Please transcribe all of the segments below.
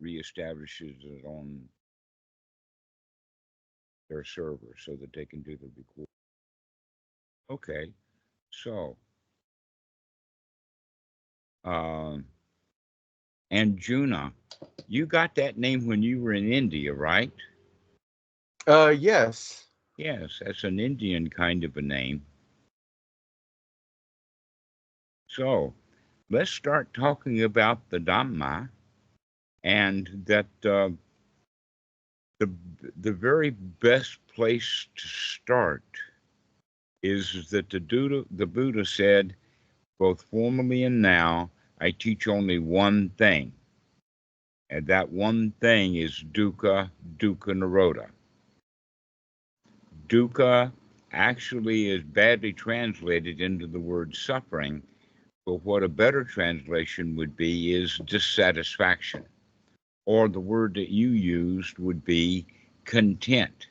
reestablishes it on their server so that they can do the record. Okay, so um, Anjuna, you got that name when you were in India, right? Yes. Yes, that's an Indian kind of a name. So let's start talking about the Dhamma, and that the the very best place to start is that the Buddha said, both formerly and now, I teach only one thing, and that one thing is dukkha, dukkha nirodha. Dukkha actually is badly translated into the word suffering, but what a better translation would be is dissatisfaction, or the word that you used would be content.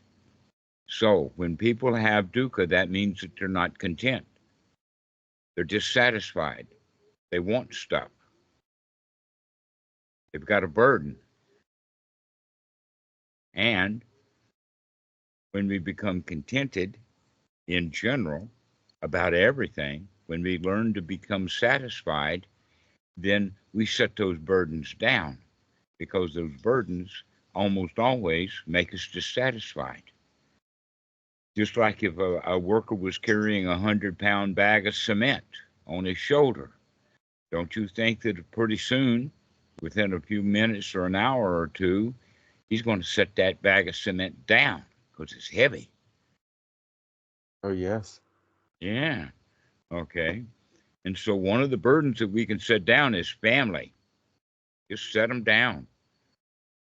So when people have dukkha, that means that they're not content. They're dissatisfied. They want stuff. They've got a burden. And when we become contented in general about everything, when we learn to become satisfied, then we set those burdens down, because those burdens almost always make us dissatisfied. Just like if a worker was carrying 100-pound bag of cement on his shoulder, don't you think that pretty soon, within a few minutes or an hour or two, he's going to set that bag of cement down because it's heavy? Oh, yes. Yeah. Okay. And so one of the burdens that we can set down is family. Just set them down.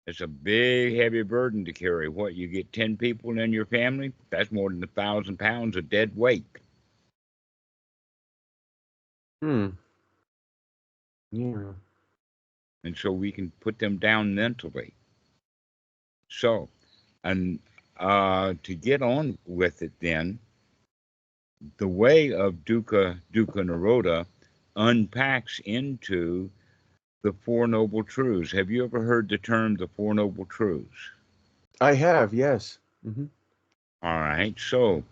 It's a big, heavy burden to carry. What, you get 10 people in your family? That's more than 1,000 pounds of dead weight. Hmm. Yeah. And so we can put them down mentally. So, and to get on with it then, the way of dukkha, dukkha nirodha unpacks into the Four Noble Truths. Have you ever heard the term the Four Noble Truths? I have, yes. All right. So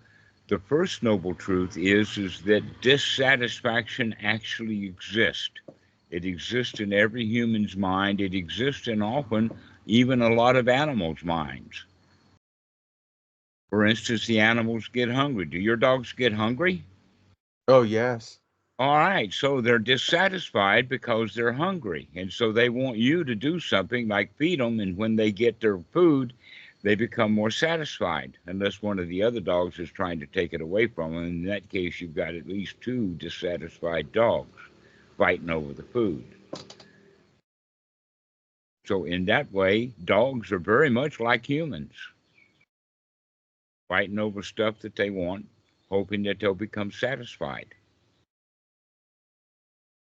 the first noble truth is that dissatisfaction actually exists. It exists in every human's mind. It exists in often even a lot of animals' minds. For instance, the animals get hungry. Do your dogs get hungry? Oh, yes. All right, so they're dissatisfied because they're hungry. And so they want you to do something like feed them. And when they get their food, they become more satisfied, unless one of the other dogs is trying to take it away from them. In that case, you've got at least two dissatisfied dogs fighting over the food. So, in that way, dogs are very much like humans, fighting over stuff that they want, hoping that they'll become satisfied.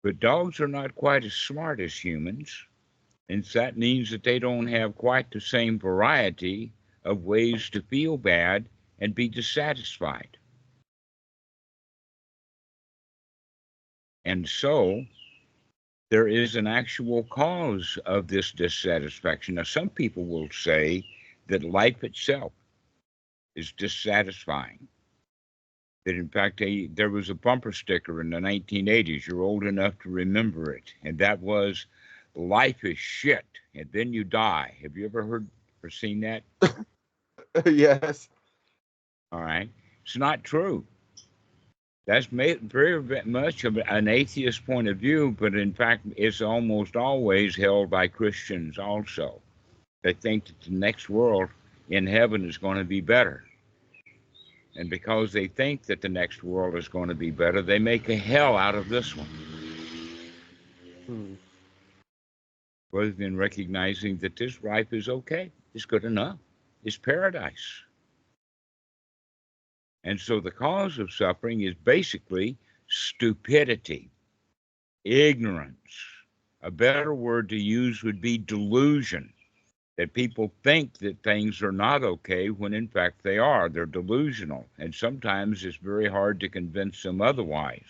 But dogs are not quite as smart as humans. And that means that they don't have quite the same variety of ways to feel bad and be dissatisfied. And so there is an actual cause of this dissatisfaction. Now, some people will say that life itself is dissatisfying. That in fact, there was a bumper sticker in the 1980s. You're old enough to remember it. And that was, life is shit. And then you die. Have you ever heard or seen that? Yes. All right. It's not true. That's very much of an atheist point of view, but in fact, it's almost always held by Christians also. They think that the next world in heaven is going to be better. And because they think that the next world is going to be better, they make a hell out of this one, Hmm. rather than recognizing that this life is okay. It's good enough. It's paradise. And so the cause of suffering is basically stupidity, ignorance. A better word to use would be delusion, that people think that things are not okay when in fact they are. They're delusional. And sometimes it's very hard to convince them otherwise,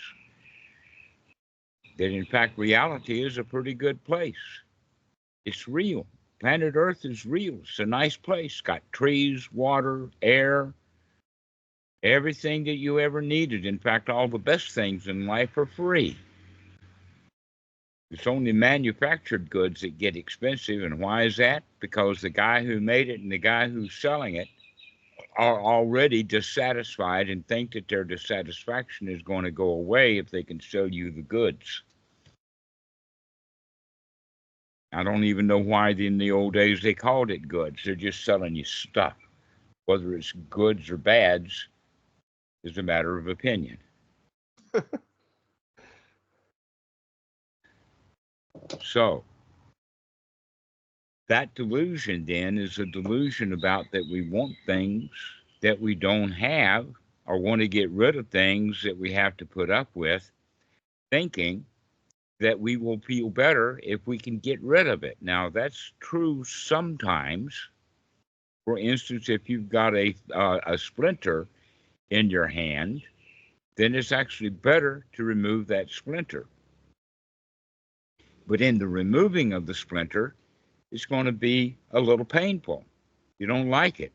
that in fact reality is a pretty good place. It's real. Planet Earth is real. It's a nice place. Got trees, water, air, everything that you ever needed. In fact, all the best things in life are free. It's only manufactured goods that get expensive. And why is that? Because the guy who made it and the guy who's selling it are already dissatisfied and think that their dissatisfaction is going to go away if they can sell you the goods. I don't even know why in the old days they called it goods. They're just selling you stuff. Whether it's goods or bads is a matter of opinion. So that delusion then is a delusion about that we want things that we don't have or want to get rid of things that we have to put up with, thinking that we will feel better if we can get rid of it. Now, that's true sometimes. For instance, if you've got a splinter in your hand, then it's actually better to remove that splinter. But in the removing of the splinter, it's going to be a little painful. You don't like it.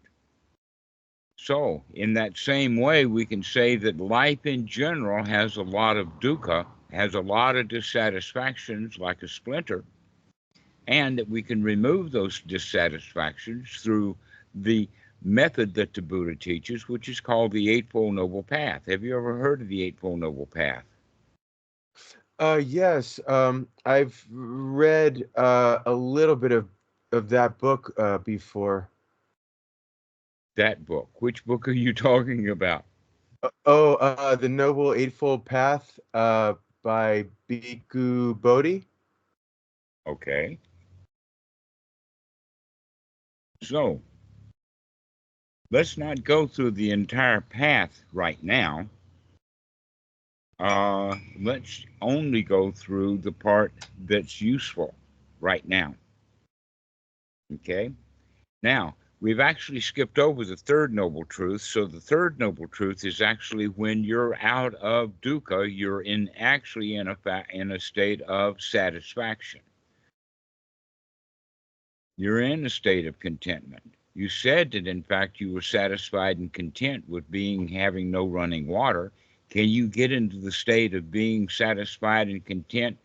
So, in that same way, we can say that life in general has a lot of dukkha, has a lot of dissatisfactions like a splinter, and that we can remove those dissatisfactions through the method that the Buddha teaches, which is called the Eightfold Noble Path. Have you ever heard of the Eightfold Noble Path? Yes. I've read a little bit of that book before. That book. Which book are you talking about? The Noble Eightfold Path by Bhikkhu Bodhi. Okay. So, let's not go through the entire path right now. Let's only go through the part that's useful right now. Okay? Now, we've actually skipped over the third noble truth. So the third noble truth is actually when you're out of dukkha, you're actually in a state of satisfaction. You're in a state of contentment. You said that in fact you were satisfied and content with having no running water. Can you get into the state of being satisfied and content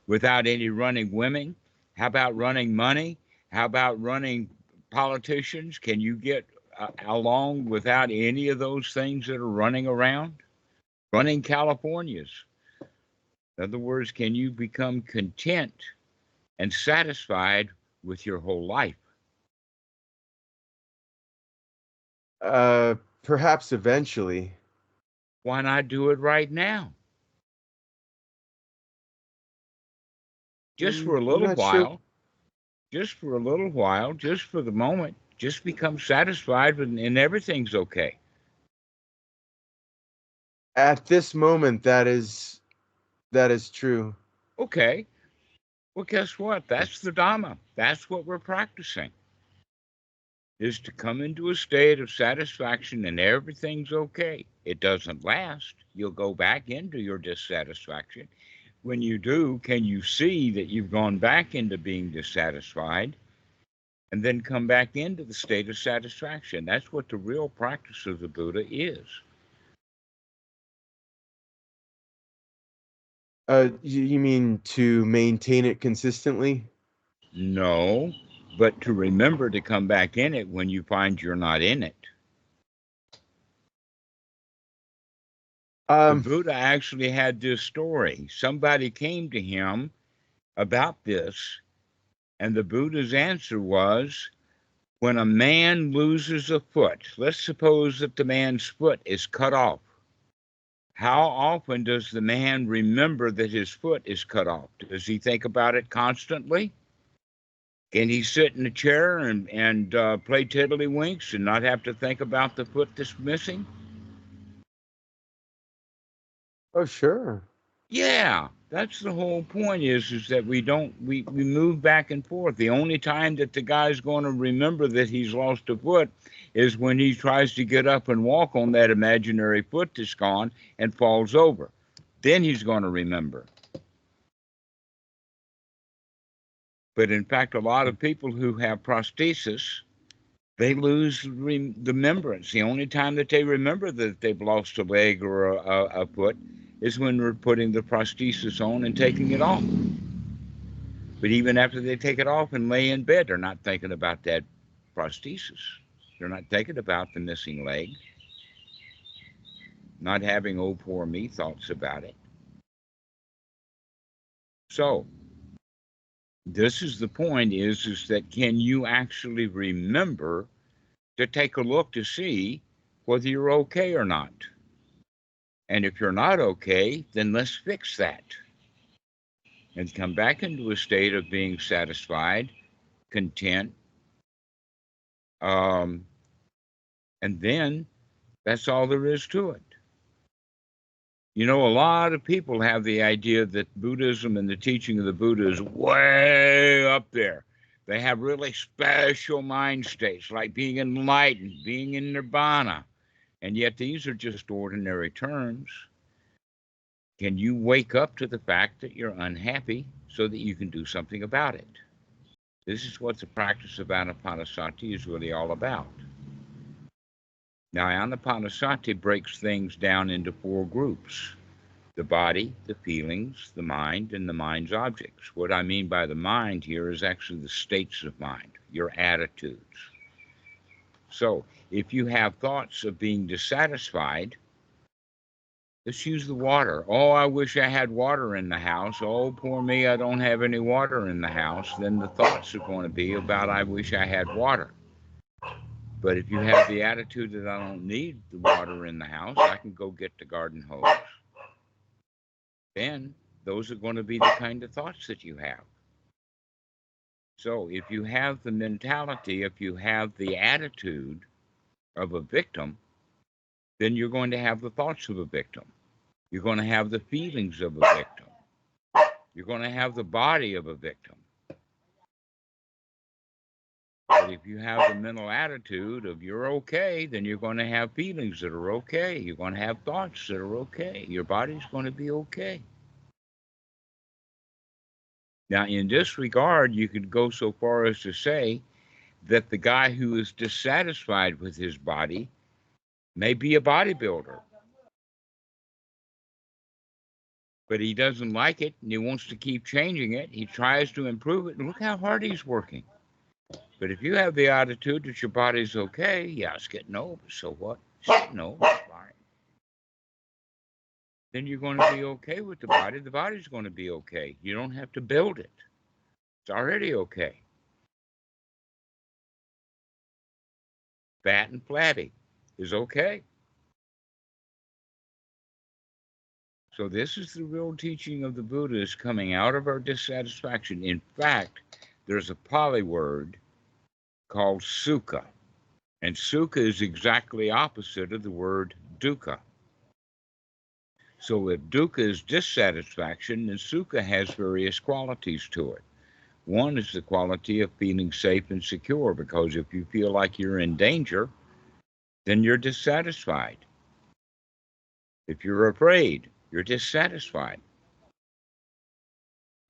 without any running women? How about running money? How about running politicians? Can you get along without any of those things that are running around? Running Californias. In other words, can you become content and satisfied with your whole life? Perhaps eventually. Why not do it right now? Just for a I'm little not sure. while, just for a little while, just for the moment, just become satisfied and everything's okay. At this moment, that is true. Okay. Well, guess what? That's the Dhamma. That's what we're practicing, is to come into a state of satisfaction and everything's okay. It doesn't last. You'll go back into your dissatisfaction. When you do, can you see that you've gone back into being dissatisfied and then come back into the state of satisfaction? That's what the real practice of the Buddha is. You mean to maintain it consistently? No, but to remember to come back in it when you find you're not in it. The Um, Buddha actually had this story. Somebody came to him about this, and the Buddha's answer was, when a man loses a foot, let's suppose that the man's foot is cut off. How often does the man remember that his foot is cut off? Does he think about it constantly? Can he sit in a chair and play tiddlywinks and not have to think about the foot that's missing? oh, sure. Yeah, that's the whole point is that we move back and forth. The only time that the guy's going to remember that he's lost a foot is when he tries to get up and walk on that imaginary foot that's gone and falls over. Then he's going to remember. But in fact, a lot of people who have prosthesis, they lose the remembrance. The only time that they remember that they've lost a leg or a foot is when we're putting the prosthesis on and taking it off. But even after they take it off and lay in bed, they're not thinking about that prosthesis. They're not thinking about the missing leg, not having oh poor me thoughts about it. So this is the point is that can you actually remember to take a look to see whether you're okay or not? And if you're not okay, then let's fix that and come back into a state of being satisfied, content, and then that's all there is to it. You know, a lot of people have the idea that Buddhism and the teaching of the Buddha is way up there. They have really special mind states, like being enlightened, being in nirvana. And yet these are just ordinary terms. Can you wake up to the fact that you're unhappy so that you can do something about it? This is what the practice of anapanasati is really all about. Now, anapanasati breaks things down into 4 groups: the body, the feelings, the mind, and the mind's objects. What I mean by the mind here is actually the states of mind, your attitudes. So if you have thoughts of being dissatisfied, let's use the water. Oh, I wish I had water in the house. Oh, poor me, I don't have any water in the house. Then the thoughts are going to be about, I wish I had water. But if you have the attitude that I don't need the water in the house, I can go get the garden hose, then those are going to be the kind of thoughts that you have. So if you have the mentality, if you have the attitude of a victim, then you're going to have the thoughts of a victim. You're going to have the feelings of a victim. You're going to have the body of a victim. But if you have the mental attitude of you're okay, then you're going to have feelings that are okay. You're going to have thoughts that are okay. Your body's going to be okay. Now, in this regard, you could go so far as to say that the guy who is dissatisfied with his body may be a bodybuilder, but he doesn't like it and he wants to keep changing it. He tries to improve it, and look how hard he's working. But if you have the attitude that your body's okay, yeah, it's getting old, but so what? It's getting old, it's fine. Then you're going to be okay with the body. The body's going to be okay. You don't have to build it. It's already okay. Fat and flabby is okay. So this is the real teaching of the Buddha, is coming out of our dissatisfaction. In fact, there's a Pali word called sukha. And sukha is exactly opposite of the word dukkha. So if dukkha is dissatisfaction, then sukha has various qualities to it. One is the quality of feeling safe and secure, because if you feel like you're in danger, then you're dissatisfied. If you're afraid, you're dissatisfied.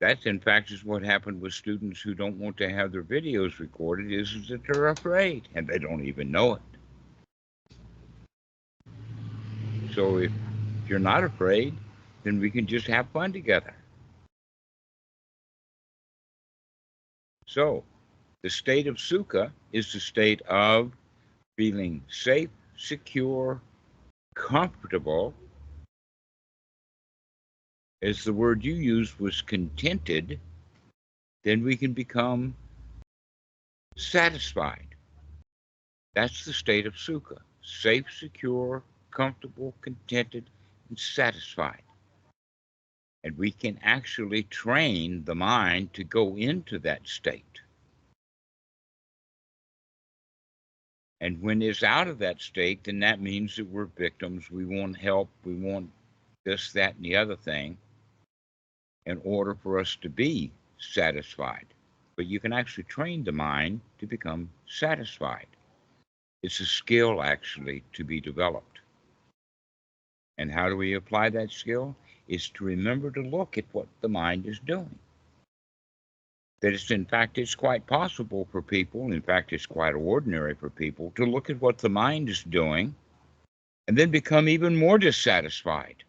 That, in fact, is what happened with students who don't want to have their videos recorded, is that they're afraid, and they don't even know it. So if you're not afraid, then we can just have fun together. So the state of sukha is the state of feeling safe, secure, comfortable. As the word you used was contented, then we can become satisfied. That's the state of sukha. Safe, secure, comfortable, contented, and satisfied. And we can actually train the mind to go into that state. And when it's out of that state, then that means that we're victims. We want help. We want this, that, and the other thing in order for us to be satisfied. But you can actually train the mind to become satisfied. It's a skill, actually, to be developed. And how do we apply that skill? Is to remember to look at what the mind is doing. that it's quite possible for people, in fact, it's quite ordinary for people to look at what the mind is doing and then become even more dissatisfied.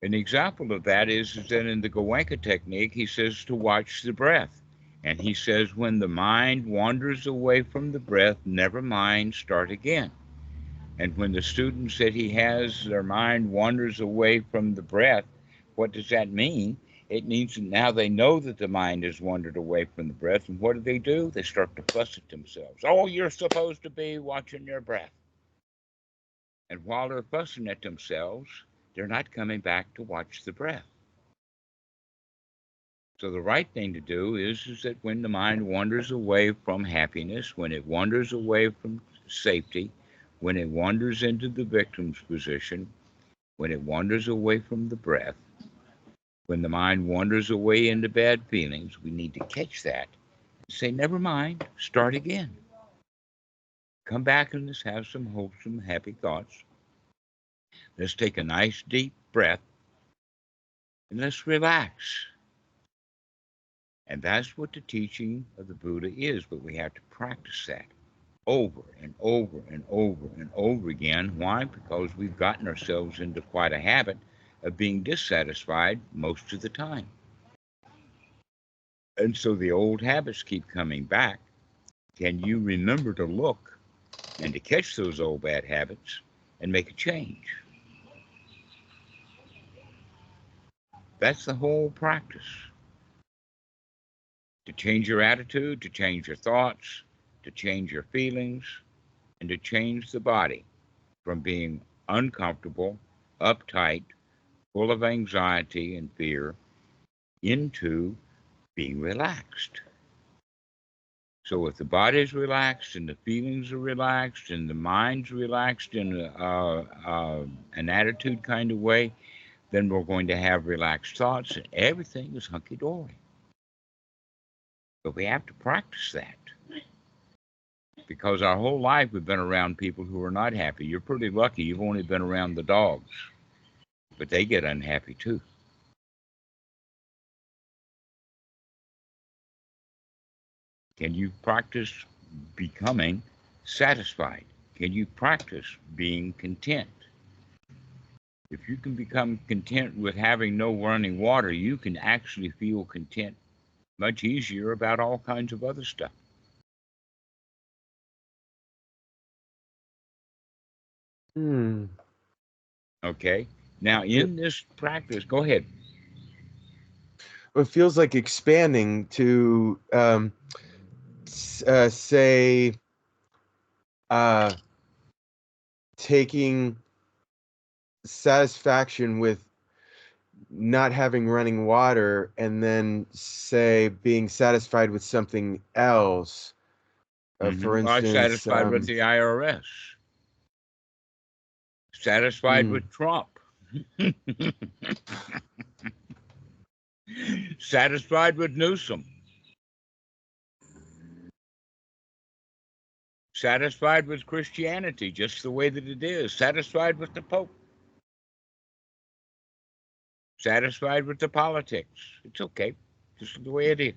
An example of that is that in the Goenka technique, he says to watch the breath. And he says, when the mind wanders away from the breath, never mind, start again. And when the students that he has, their mind wanders away from the breath, what does that mean? It means that now they know that the mind has wandered away from the breath. And what do? They start to fuss at themselves. Oh, you're supposed to be watching your breath. And while they're fussing at themselves, they're not coming back to watch the breath. So the right thing to do is that when the mind wanders away from happiness, when it wanders away from safety, when it wanders into the victim's position, when it wanders away from the breath, when the mind wanders away into bad feelings, we need to catch that and say, never mind, start again. Come back and let's have some wholesome, happy thoughts. Let's take a nice deep breath and let's relax. And that's what the teaching of the Buddha is, but we have to practice that over and over and over and over again. Why? Because we've gotten ourselves into quite a habit of being dissatisfied most of the time. And so the old habits keep coming back. Can you remember to look and to catch those old bad habits and make a change? That's the whole practice. To change your attitude, to change your thoughts, to change your feelings, and to change the body from being uncomfortable, uptight, full of anxiety and fear, into being relaxed. So if the body's relaxed and the feelings are relaxed and the mind's relaxed in an attitude kind of way, then we're going to have relaxed thoughts and everything is hunky-dory. But we have to practice that. Because our whole life we've been around people who are not happy. You're pretty lucky you've only been around the dogs, but they get unhappy too. Can you practice becoming satisfied? Can you practice being content? If you can become content with having no running water, you can actually feel content much easier about all kinds of other stuff. Okay? Now, in this practice, go ahead. It feels like expanding to say taking satisfaction with not having running water and then say being satisfied with something else. For Well, instance, satisfied with the IRS. Satisfied with Trump. Satisfied with Newsom. Satisfied with Christianity, just the way that it is. Satisfied with the Pope. Satisfied with the politics. It's okay, just the way it is.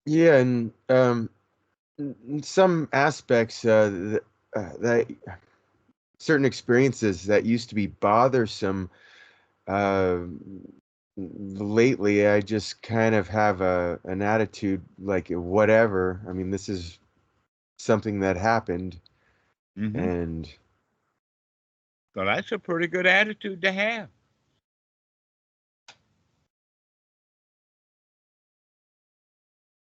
Yeah, and in some aspects, that certain experiences that used to be bothersome, lately, I just kind of have an attitude like whatever. I mean, this is something that happened, and So that's a pretty good attitude to have.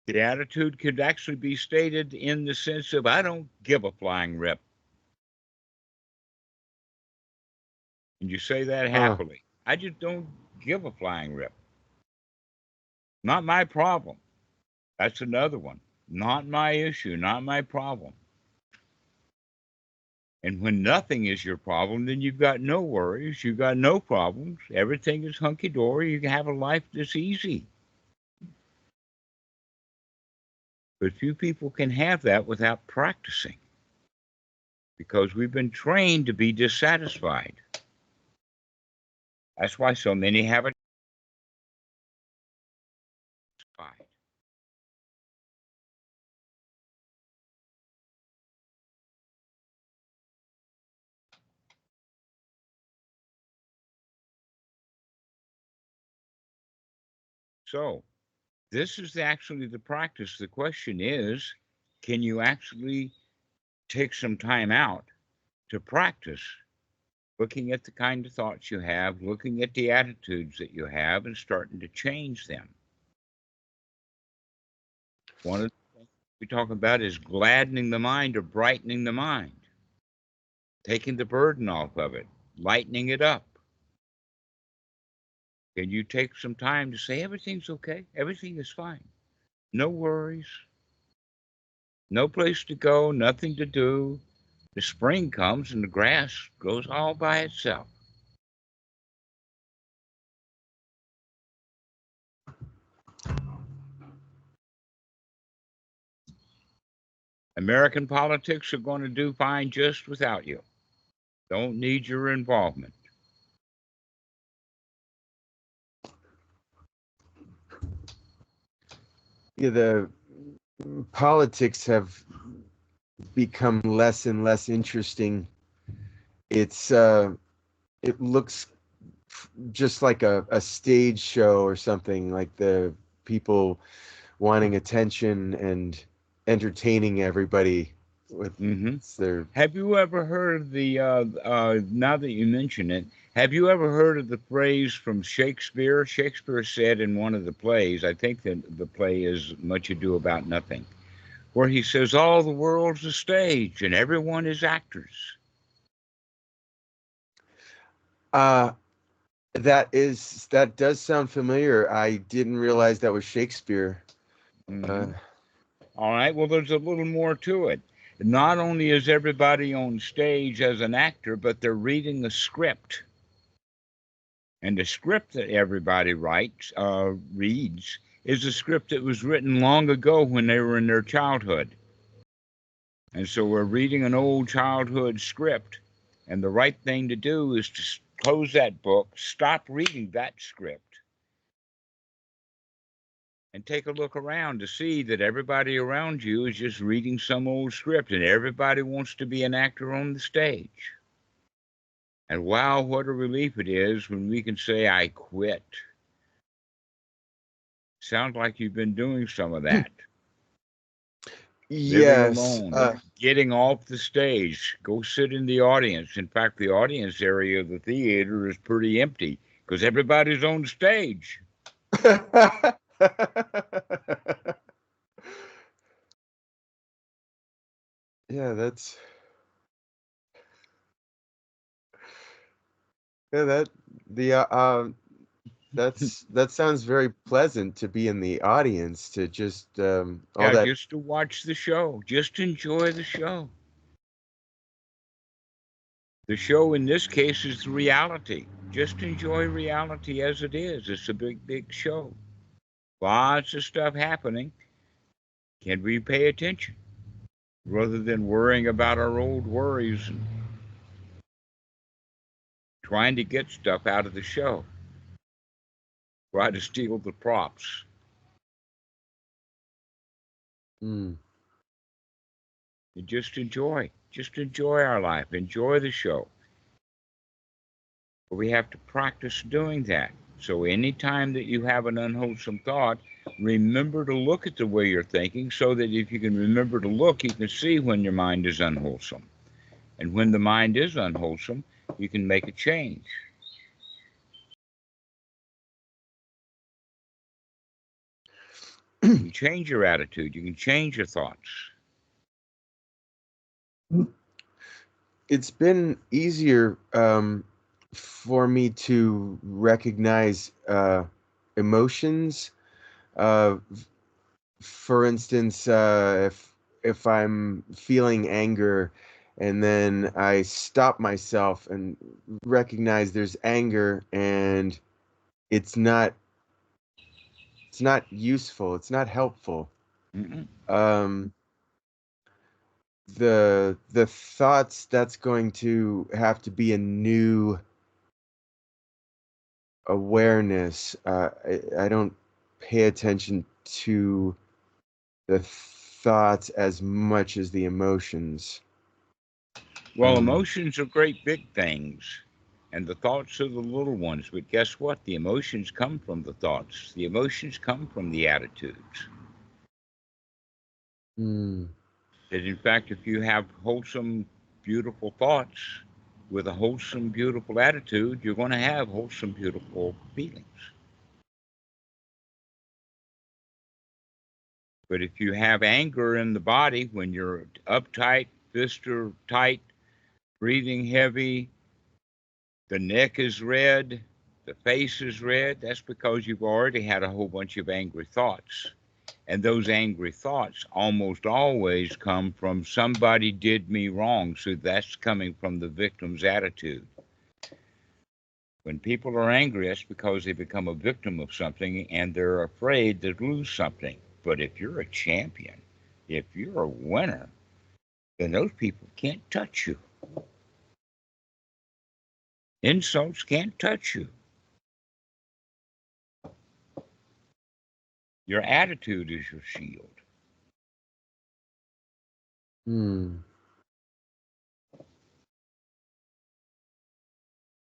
The attitude could actually be stated in the sense of, I don't give a flying rip. And you say that happily. I just don't give a flying rip. Not my problem. That's another one. Not my issue, not my problem. And when nothing is your problem, then you've got no worries, you've got no problems. Everything is hunky-dory. You can have a life that's easy. But few people can have that without practicing, because we've been trained to be dissatisfied. That's why so many have it. So this is actually the practice. The question is, can you actually take some time out to practice looking at the kind of thoughts you have, looking at the attitudes that you have, and starting to change them? One of the things we talk about is gladdening the mind or brightening the mind, taking the burden off of it, lightening it up. Can you take some time to say everything's okay? Everything is fine. No worries. No place to go, nothing to do. The spring comes and the grass grows all by itself. American politics are going to do fine just without you. Don't need your involvement. Yeah, the politics have become less and less interesting. It's it looks just like a stage show or something, like the people wanting attention and entertaining everybody with their. Have you ever heard of the, now that you mention it, have you ever heard of the phrase from Shakespeare? Shakespeare said in one of the plays, I think that the play is Much Ado About Nothing, where he says, all the world's a stage and everyone is actors. That does sound familiar. I didn't realize that was Shakespeare. All right, well, there's a little more to it. Not only is everybody on stage as an actor, but they're reading the script. And the script that everybody reads, is a script that was written long ago when they were in their childhood. And so we're reading an old childhood script. And the right thing to do is to close that book, stop reading that script, and take a look around to see that everybody around you is just reading some old script and everybody wants to be an actor on the stage. And wow, what a relief it is when we can say, I quit. Sounds like you've been doing some of that. Living Yes. alone, getting off the stage, go sit in the audience. In fact, the audience area of the theater is pretty empty because everybody's on stage. Yeah, that's yeah that the that sounds very pleasant to be in the audience, to just all Yeah, that. just to watch the show, just enjoy the show. The show in this case is reality. Just enjoy reality as it is. It's a big, big show. Lots of stuff happening. Can we pay attention rather than worrying about our old worries and trying to get stuff out of the show? Try to steal the props. Mm. And just enjoy. Just enjoy our life. Enjoy the show. But we have to practice doing that. So anytime that you have an unwholesome thought, remember to look at the way you're thinking, so that if you can remember to look, you can see when your mind is unwholesome. And when the mind is unwholesome, you can make a change. You can change your attitude. You can change your thoughts. It's been easier for me to recognize emotions. For instance, if I'm feeling anger, and then I stop myself and recognize there's anger, and it's not useful, it's not helpful. Mm-mm. Um, the thoughts, that's going to have to be a new awareness. I don't pay attention to the thoughts as much as the emotions. Well, emotions are great big things, and the thoughts are the little ones. But guess what? The emotions come from the thoughts. The emotions come from the attitudes. Mm, That in fact, if you have wholesome, beautiful thoughts with a wholesome, beautiful attitude, you're going to have wholesome, beautiful feelings. But if you have anger in the body when you're uptight, fists are tight, breathing heavy, the neck is red, the face is red, that's because you've already had a whole bunch of angry thoughts. And those angry thoughts almost always come from somebody did me wrong. So that's coming from the victim's attitude. When people are angry, that's because they become a victim of something and they're afraid to lose something. But if you're a champion, if you're a winner, then those people can't touch you. Insults can't touch you. Your attitude is your shield. mm,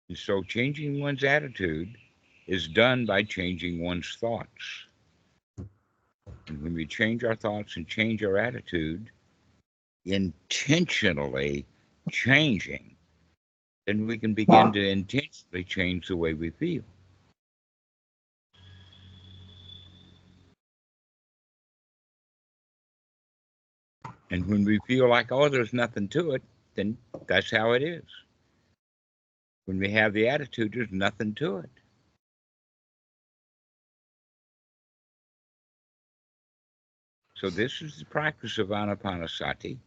And so changing one's attitude is done by changing one's thoughts. And when we change our thoughts and change our attitude, intentionally changing, then we can begin to intentionally change the way we feel. And when we feel like, oh, there's nothing to it, then that's how it is. When we have the attitude, there's nothing to it. So this is the practice of anapanasati.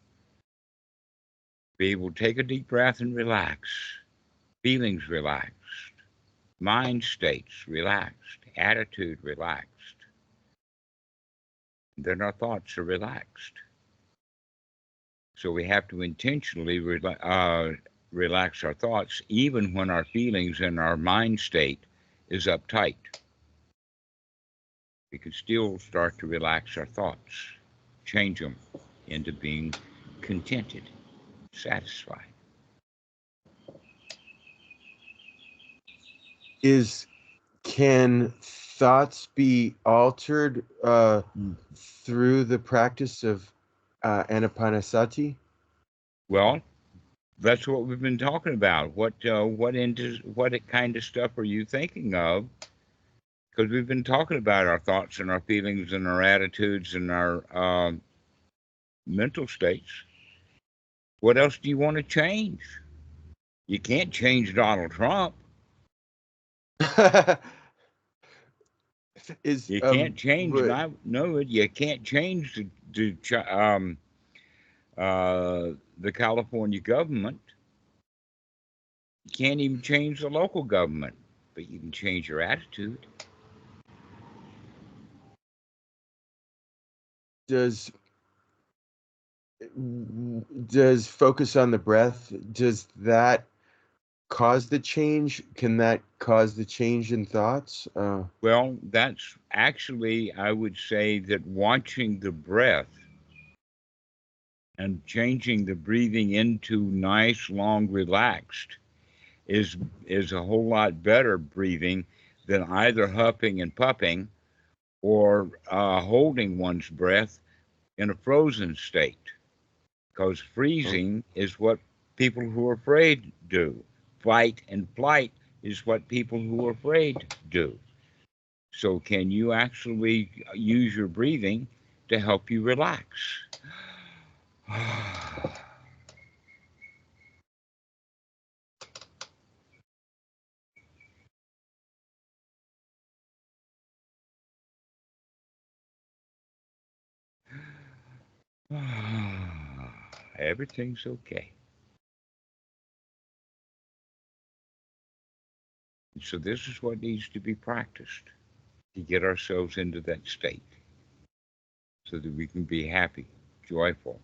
Be able to take a deep breath and relax. Feelings relaxed. Mind states relaxed. Attitude relaxed. And then our thoughts are relaxed. So we have to intentionally relax our thoughts even when our feelings and our mind state is uptight. We can still start to relax our thoughts, change them into being contented, satisfied. is can thoughts be altered through the practice of anapanasati? Well, that's what we've been talking about. What kind of stuff are you thinking of? Because we've been talking about our thoughts and our feelings and our attitudes and our mental states. What else do you want to change? You can't change Donald Trump. Is You can't change but no. You can't change the California government. You can't even change the local government, but you can change your attitude. does does focus on the breath, does that cause the change? Can that cause the change in thoughts? Well, that's actually, I would say that watching the breath and changing the breathing into nice, long, relaxed is is a whole lot better breathing than either huffing and puffing or holding one's breath in a frozen state. Because freezing is what people who are afraid do. Fight and flight is what people who are afraid do. So, can you actually use your breathing to help you relax? Everything's okay. So, this is what needs to be practiced to get ourselves into that state. so that we can be happy, joyful.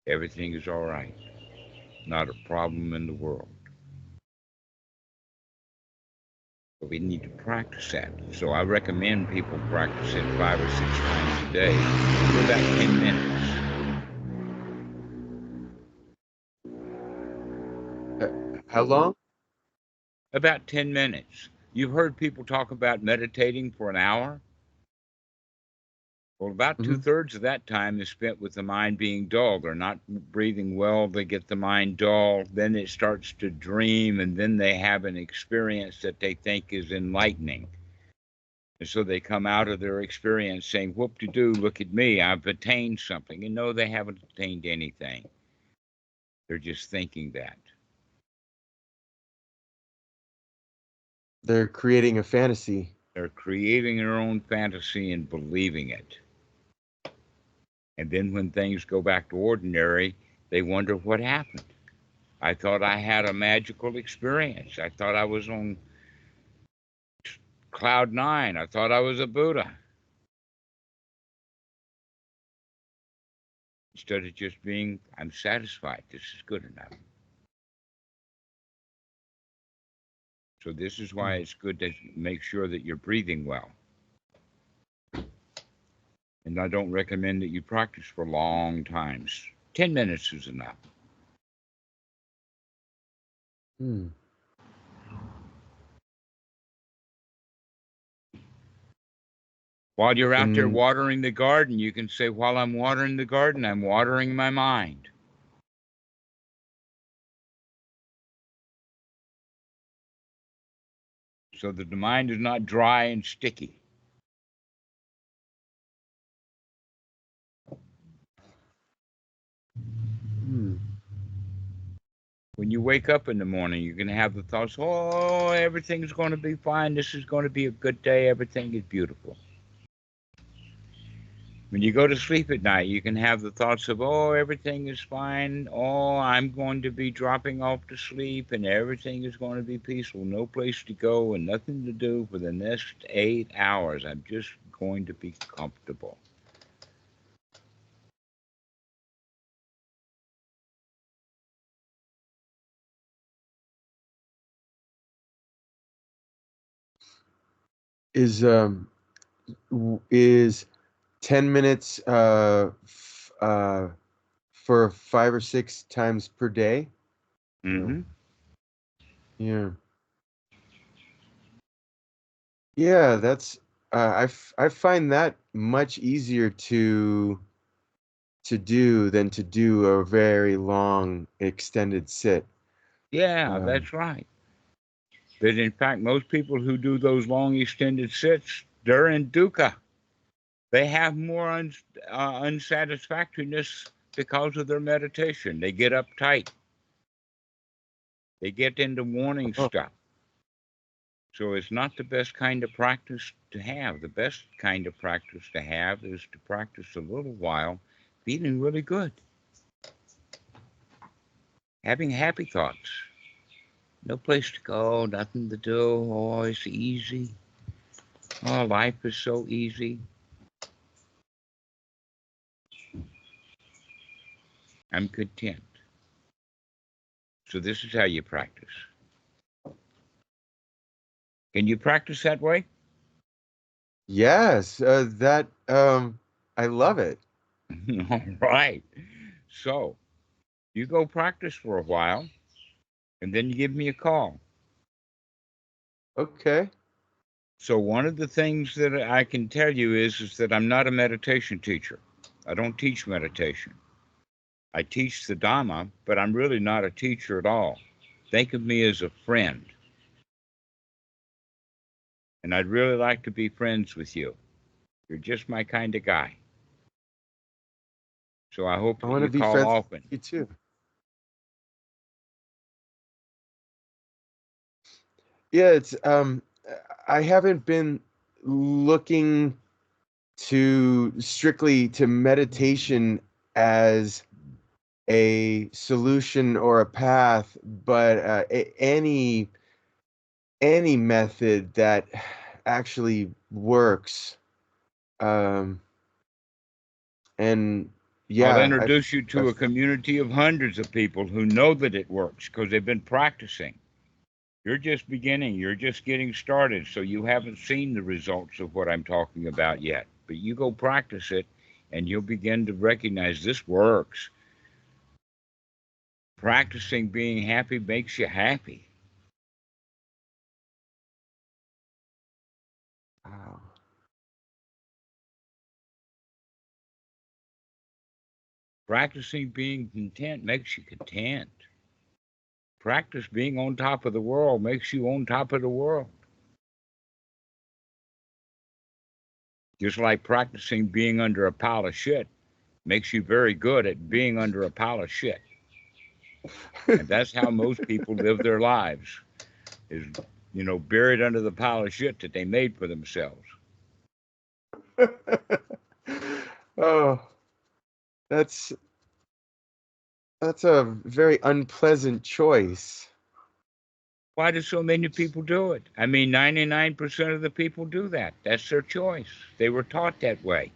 Everything is all right. Not a problem in the world. But we need to practice that. So I recommend people practice it 5 or 6 times a day for about 10 minutes. How long? About 10 minutes. You've heard people talk about meditating for an hour. Well, about Mm-hmm. 2/3 of that time is spent with the mind being dull. They're not breathing well. They get the mind dull. Then it starts to dream, and then they have an experience that they think is enlightening. And so they come out of their experience saying, whoop-de-doo, look at me, I've attained something. And no, they haven't attained anything. They're just thinking that. They're creating a fantasy. They're creating their own fantasy and believing it. And then when things go back to ordinary, they wonder what happened. I thought I had a magical experience. I thought I was on cloud 9. I thought I was a Buddha. Instead of just being, I'm satisfied. This is good enough. So this is why it's good to make sure that you're breathing well. And I don't recommend that you practice for long times. 10 minutes is enough. Hmm. While you're out there And watering the garden, you can say, while I'm watering the garden, I'm watering my mind. So that the mind is not dry and sticky. When you wake up in the morning, you're going to have the thoughts, oh, everything's going to be fine. This is going to be a good day. Everything is beautiful. When you go to sleep at night, you can have the thoughts of, oh, everything is fine. Oh, I'm going to be dropping off to sleep and everything is going to be peaceful. No place to go and nothing to do for the next 8 hours. I'm just going to be comfortable. is 10 minutes for 5 or 6 times per day? Mm-hmm. Yeah. Yeah, that's I find that much easier to do than to do a very long extended sit. Yeah, that's right. But in fact, most people who do those long extended sits, they're in dukkha. They have more unsatisfactoriness because of their meditation. They get uptight. They get into wanting Oh, stuff. So it's not the best kind of practice to have. The best kind of practice to have is to practice a little while, feeling really good, having happy thoughts. No place to go, nothing to do. Oh, it's easy. Oh, life is so easy. I'm content. So this is how you practice. Can you practice that way? yes, that I love it. All right. So you go practice for a while, and then you give me a call. Okay. So one of the things that I can tell you is that I'm not a meditation teacher. I don't teach meditation. I teach the Dhamma, but I'm really not a teacher at all. Think of me as a friend. And I'd really like to be friends with you. You're just my kind of guy. So I hope I that want to you be call friends with often. you too. Yeah, it's I haven't been looking to strictly to meditation as a solution or a path, but any method that actually works. And I'll yeah, introduce you I to a community of hundreds of people who know that it works because they've been practicing. You're just beginning. You're just getting started. So you haven't seen the results of what I'm talking about yet. But you go practice it and you'll begin to recognize this works. Practicing being happy makes you happy. wow. Practicing being content makes you content. Practice being on top of the world makes you on top of the world. Just like practicing being under a pile of shit makes you very good at being under a pile of shit. And that's how most people live their lives, is, buried under the pile of shit that they made for themselves. Oh, that's a very unpleasant choice. Why do so many people do it? I mean, 99% of the people do that. That's their choice. They were taught that way.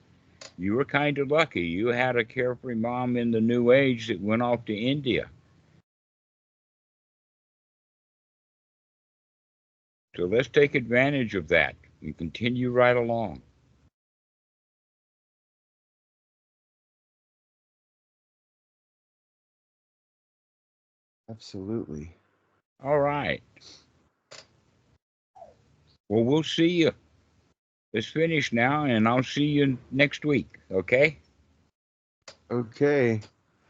You were kind of lucky. You had a carefree mom in the new age that went off to India. So let's take advantage of that and continue right along. Absolutely. All right. Well, we'll see you. Let's finish now, and I'll see you next week. Okay? Okay.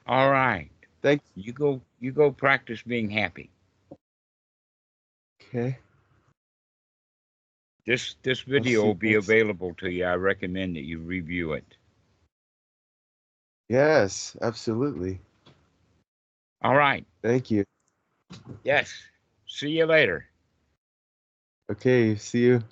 All right. Thank You go practice being happy. Okay. This I'll video see will you be next. available to you. I recommend that you review it. Yes, absolutely. All right. Thank you. Yes. See you later. Okay, see you.